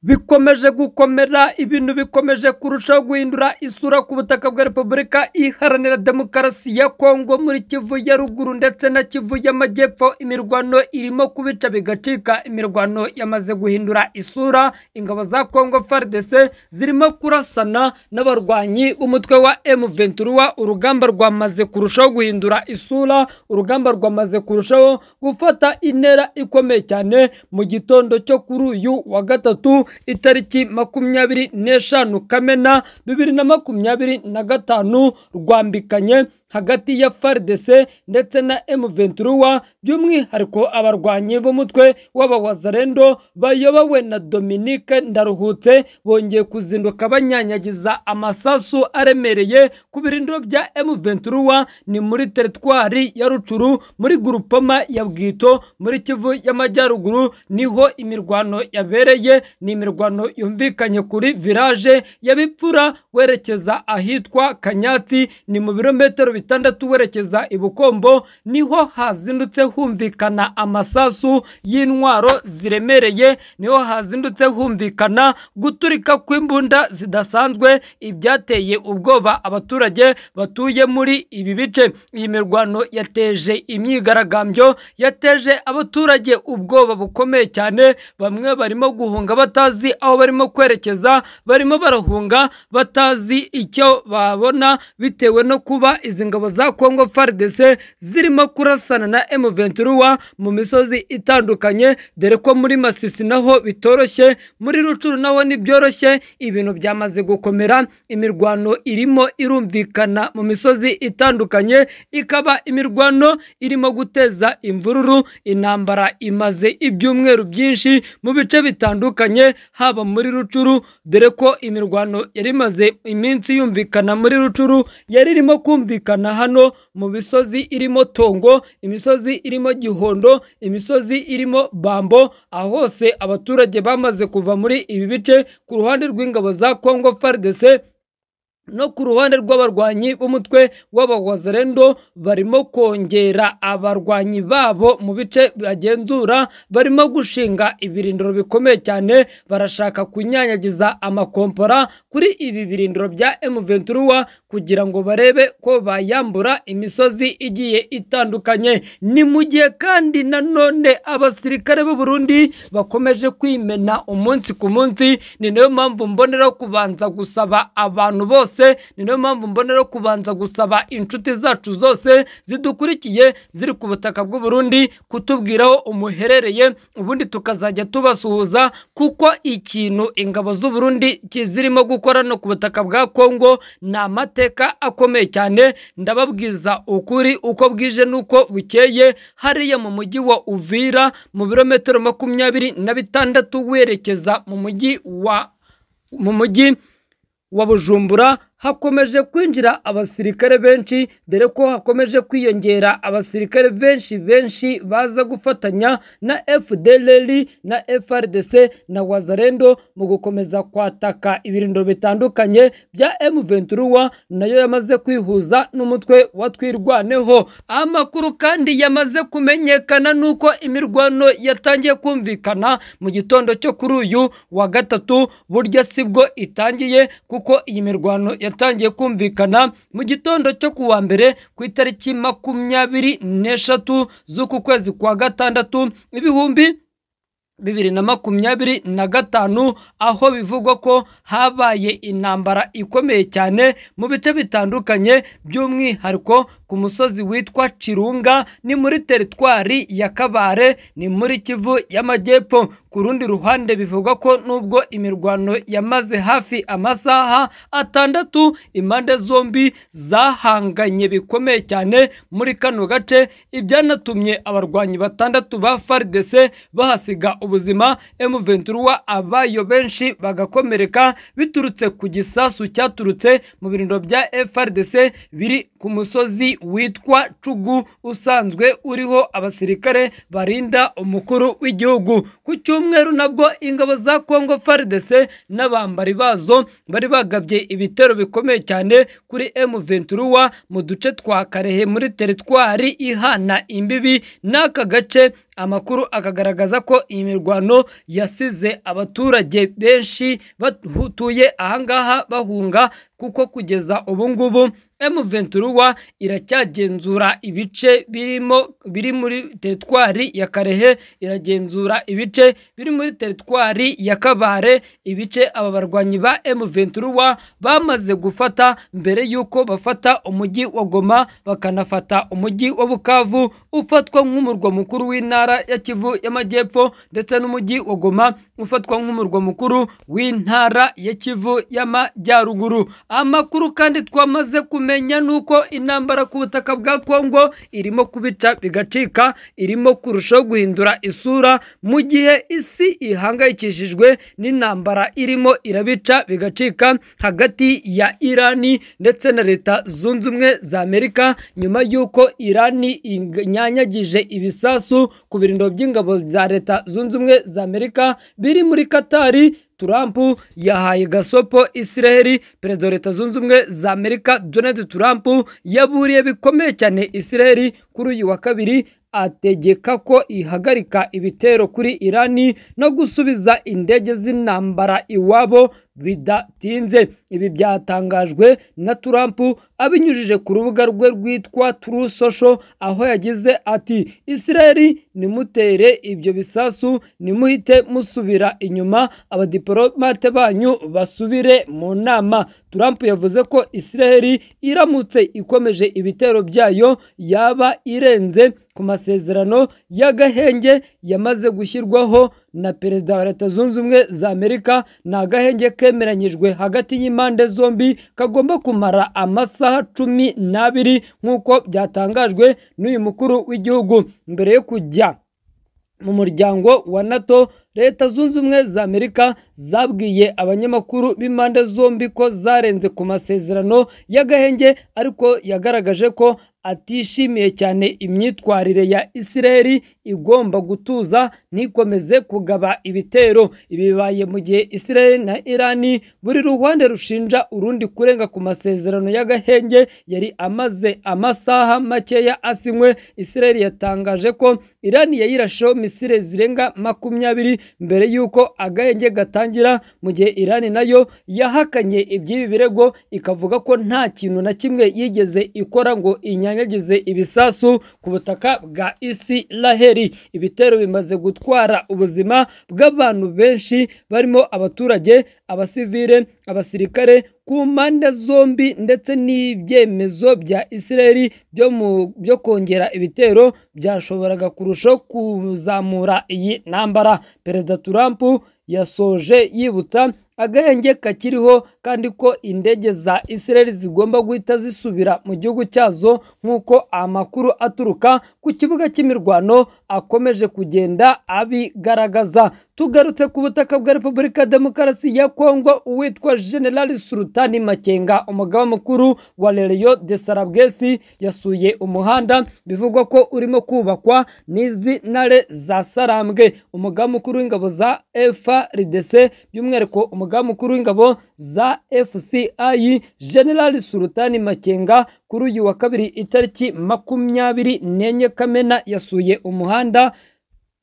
bikomeje gukomera ibintu bikomeje kurushaho guhindura isura ku butaka bwa Repubulika Iharanira Demokarasi ya Kongo muri Kivu ya ruguru ndetse na Kivu y'Amajyepfo. Imirwano irimo kubica bigacika, imirwano yamaze guhindura isura. Ingabo za Kongo FARDC zirimo kurasana n'abarwanyi b'umutwe wa M23. Urugamba rwamaze kurushaho guhindura isura, urugamba rwamaze kurushaho gufata intera ikomeye cyane. Mu gitondo cyo kuri uyu wa gatatu itariki 25 Kamena 2025 rwambikanye hagati ya FARDC ndetse na M23, by'umwihariko abarwanyi b'umutwe w'abawazarendo bayobowe na Dominique Ndaruhutse bongeye kuzinduka banyanyagiza amasasu aremereye ku birindiro bya M23. Ni muri teritwari ya Rucuru muri grupoma ya Bwito muri Kivu y'Amajyaruguru niho imirwano yabereye. Ni imirwano yumvikanye kuri village ya Bipfura werekeza ahitwa Kanyati, ni mu birometero 6 werekeza Ibukombo. Niho hazindutse humvikana amasasu y'intwaro ziremereye, niho hazindutse humvikana guturika kw'imbunda zidasanzwe, ibyateye ubwoba abaturage batuye muri ibi bice. Iyi mirwano yateje imyigaragambyo, yateje abaturage ubwoba bukomeye cyane. Bamwe barimo guhunga batazi aho barimo kwerekeza, barimo barahunga batazi icyo babona, bitewe no kuba izi ngabo za Kongo FARDC zirimo kurasana na M23 mu misozi itandukanye, dore ko muri Masisi naho bitoroshye, muri Rucuru naho nibyoroshye. Ibintu byamaze gukomera, imirwano irimo irumvikana mu misozi itandukanye, ikaba imirwano irimo guteza imvururu. Intambara imaze ibyumweru byinshi mu bice bitandukanye, haba muri Rucuru, dore ko imirwano yari imaze iminsi yumvikana muri Rucuru, yari irimo kumvikana hano mu misozi irimo Tongo, imisozi irimo Gihondo, imisozi irimo Bambo. Aho hose abaturage bamaze kuva muri ibi bice ku ruhande rw'ingabo za Kongo FARDC no ku ruhande rw'abarwanyi b'umutwe w'abawazarendo. Barimo kongera abarwanyi babo mu bice bagenzura, barimo gushinga ibirindiro bikomeye cyane, barashaka kunyanyagiza amakompora kuri ibi birindiro bya M23 kugira ngo barebe ko bayambura imisozi igiye itandukanye. Ni mu gihe kandi nanone abasirikare b'u Burundi bakomeje kwimena umunsi ku munsi. Ni nayo mpamvu mbonera kubanza gusaba abantu bose, ni nayo mpamvu mbonera kubanza gusaba inshuti zacu zose zidukurikiye ziri ku butaka bw'u Burundi kutubwiraho umuherereye, ubundi tukazajya tubasuhuza, kuko ikintu ingabo z'u Burundi kizirimo gukora no ku butaka bwa Kongo ni amateka akomeye cyane. Ndababwiza ukuri uko bwije nuko bukeye. Hariya mu mujyi wa Uvira mu birometero 26 werekeza mu mujyi wa Bujumbura hakomeje kwinjira abasirikare benshi, dore ko hakomeje kwiyongera abasirikare benshi baza gufatanya na FDLR na FARDC na Wazarendo mu gukomeza kwataka ibirindiro bitandukanye bya M23, nayo yamaze kwihuza n'umutwe wa Twirwaneho. Amakuru kandi yamaze kumenyekana nuko imirwano yatangiye kumvikana mu gitondo cyo kuri uyu wa gatatu. Burya sibwo itangiye, kuko iyi mirwano yatangiye kumvikana mu gitondo cyo kuwa mbere ku itariki 23 z'uku kwezi kwa gatandatu 2025, aho bivugwa ko habaye intambara ikomeye cyane mu bice bitandukanye, by'umwihariko ku musozi witwa Chirunga, ni muri teritwari ya Kabare, ni muri Kivu y'Amajyepfo. Ku rundi ruhande bivugwa ko nubwo imirwano yamaze hafi amasaha 6, impande zombi zahanganye bikomeye cyane muri kano gace, ibyanatumye abarwanyi 6 ba FARDC bahasiga ubuzima, M23 abayo benshi bagakomereka biturutse ku gisasu cyaturutse mu birindiro bya FARDC biri ku musozi witwa Cugu, usanzwe uriho abasirikare barinda umukuru w'igihugu. Ku cyumweru nabwo ingabo za Kongo FARDC n'abambari bazo bari bagabye ibitero bikomeye cyane kuri M23 mu duce twa Karehe muri teritwari ihana imbibi n'aka gace amakuru akagaragaza ko iyi mirwano yasize abaturage benshi batuye ahangaha bahunga, kuko kugeza ubu ngubu M23 iracyagenzura ibice biri muri teritwari ya Karehe, iragenzura ibice biri muri teritwari ya Kabare, ibice aba barwanyi ba M23 bamaze gufata mbere yuko bafata umujyi wa Goma, bakanafata umujyi wa Bukavu ufatwa nk'umurwa mukuru w'intara ya Kivu y'Amajyepfo, ndetse n'umujyi wa Goma ufatwa nk'umurwa mukuru w'intara ya Kivu y'Amajyaruguru. Amakuru kandi twamaze kumenya nuko intambara ku butaka bwa Kongo irimo kubica bigacika, irimo kurushaho guhindura isura, mu gihe isi ihangayikishijwe n'intambara irimo irabica bigacika hagati ya Irani ndetse na Leta Zunze Ubumwe za Amerika, nyuma yuko Irani inyanyagije ibisasu ku birindiro by'ingabo za Leta Zunze Ubumwe za Amerika biri muri Katari. Trump yahaye gasopo Israel. Perezida wa Leta Zunze Ubumwe za Amerika Donald Trump yaburiye bikomeye cyane Israel kuri uyu wa kabiri, ategeka ko ihagarika ibitero kuri Irani no gusubiza indege z'intambara iwabo bidatinze. Ibi byatangajwe na Trump abinyujije ku rubuga rwe rwitwa True Social, aho yagize ati Israel nimutere ibyo bisasu, nimuhite musubira inyuma, abadiplomate banyu basubire mu nama. Trump yavuze ko Israel iramutse ikomeje ibitero byayo yaba irenze ku masezerano y'agahenge yamaze gushyirwaho na Perezida wa Leta Zunze Ubumwe za Amerika. Ni agahenge kemeranyijwe hagati y'impande zombi kagomba kumara amasaha 12 nk'uko byatangajwe n'uyu mukuru w'igihugu. Mbere yo kujya mu muryango wa NATO, Leta Zunze Ubumwe za Amerika zabwiye abanyamakuru b'impande zombi ko zarenze ku masezerano y'agahenge, ariko yagaragaje ko atishimiye cyane imyitwarire ya Israel, igomba gutuza ntikomeze kugaba ibitero. Ibi bibaye mu gihe Israel na Irani buri ruhande rushinja urundi kurenga ku masezerano y'agahenge yari amaze amasaha makeya asinywe. Israel yatangaje ko Irani yayirasheho misile zirenga 20 mbere yuko agahenge gatangira, mu gihe Irani nayo yahakanye iby'ibi birego, ikavuga ko nta kintu na kimwe yigeze ikora ngo inyanyagize ibisasu ku butaka bwa Israel. Ibitero bimaze gutwara ubuzima bw'abantu benshi, barimo abaturage, abasivile, abasirikare ku mpande zombi, ndetse n'ibyemezo bya Israel byo kongera ibitero byashoboraga kurushaho kuzamura iyi ntambara. Perezida Trump yasoje yibutsa agahenge kakiriho kandi ko indege za Israel zigomba guhita zisubira mu gihugu cyazo, nk'uko amakuru aturuka ku kibuga cy'imirwano akomeje kugenda abigaragaza. Tugarutse ku butaka bwa Repubulika Demokarasi ya Kongo, uwitwa General Sultani Makenga, umugaba mukuru wa Rio de Sarabwesi, yasuye umuhanda bivugwa ko urimo kubakwa n'izi ntare za Sarambwe. Umugaba mukuru w'ingabo za FARDC, by'umwihariko umugaba mukuru w'ingabo za FCI General Sultani Makenga, kuri uyu wa kabiri itariki 24 Kamena yasuye umuhanda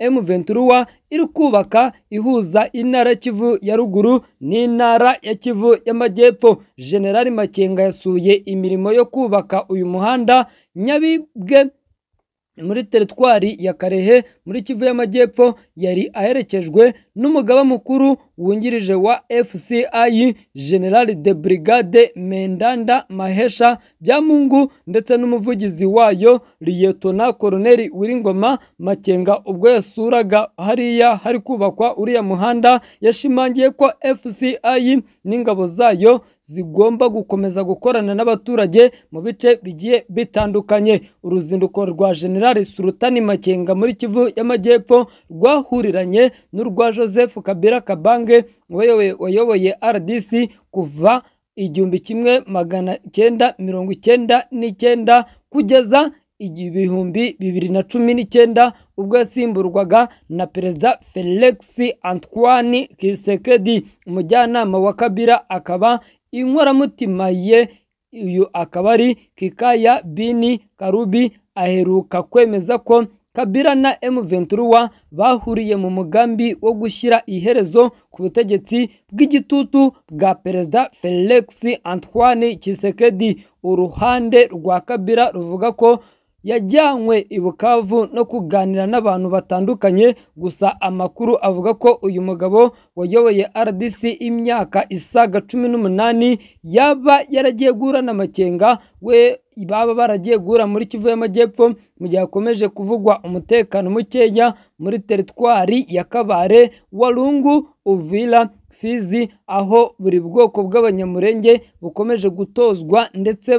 M23 iri kubaka ihuza intara Kivu ya ruguru n'intara ya Kivu y'Amajyepfo. General Makenga yasuye imirimo yo kubaka uyu muhanda Nyabibwe muri teritwari ya Karehe muri Kivu y'Amajyepfo. Yari aherekejwe n'umugaba mukuru wungirije wa FCI General de Brigade Mendanda Mahesha Byamungu, ndetse n'umuvugizi wayo Lieutenant Colonel Wiringoma. Makenga ubwo yasuraga hariya hari kubakwa uriya muhanda, yashimangiye ko FCI n'ingabo zayo zigomba gukomeza gukorana n'abaturage mu bice bigiye bitandukanye. Uruzinduko rwa General Sultani Makenga muri Kivu y'Amajyepfo rwahuriranye n'urwa Joseph Kabila Kabange wayoboye RDC kuva 1999 kugeza 2019 ubwo yasimburwaga na Perezida Felix Antoine Tshisekedi. Umujyanama wa Kabila akaba inkoramutima ye, uyu akaba ari Kikaya Bini Karubi, aheruka kwemeza ko Kabila na M23 bahuriye mu mugambi wo gushyira iherezo ku butegetsi bw'igitutu bwa Perezida Felix Antoine Tshisekedi. Uruhande rwa Kabila ruvuga ko yajyanywe i Bukavu no kuganira n'abantu batandukanye, gusa amakuru avuga ko uyu mugabo wayoboye RDC imyaka isaga 18 yaba yaragiye guhura n'amakenga we baba baragiye guhura muri Kivu y'Amajyepfo mu gihe hakomeje kuvugwa umutekano mukeya muri teritwari ya Kabare, Walungu, Uvira, Fizi, aho buri bwoko bw'abanyamurenge bukomeje gutozwa ndetse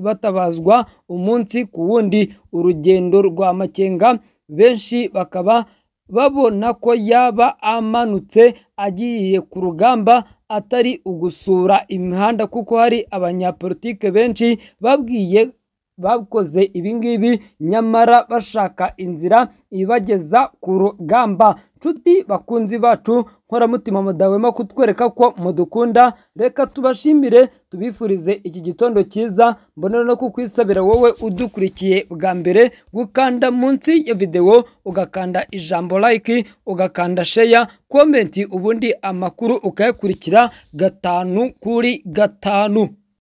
batabazwa umunsi ku wundi. Urugendo rwa makenga benshi bakaba babona ko yaba amanutse agiye ku rugamba atari ugusura imihanda, kuko hari abanyapolitike benshi bakoze ibingibi nyamara bashaka inzira ibageza ku rugamba. Nshuti bakunzi bacu, nkoramutima mudahwema kutwereka ko mudukunda, reka tubashimire tubifurize iki gitondo cyiza, mbonera no kukwisabira wowe udukurikiye bwa mbere gukanda munsi ya video ugakanda ijambo like, ugakanda share, comment, ubundi amakuru ukayakurikira 5 kuri 5.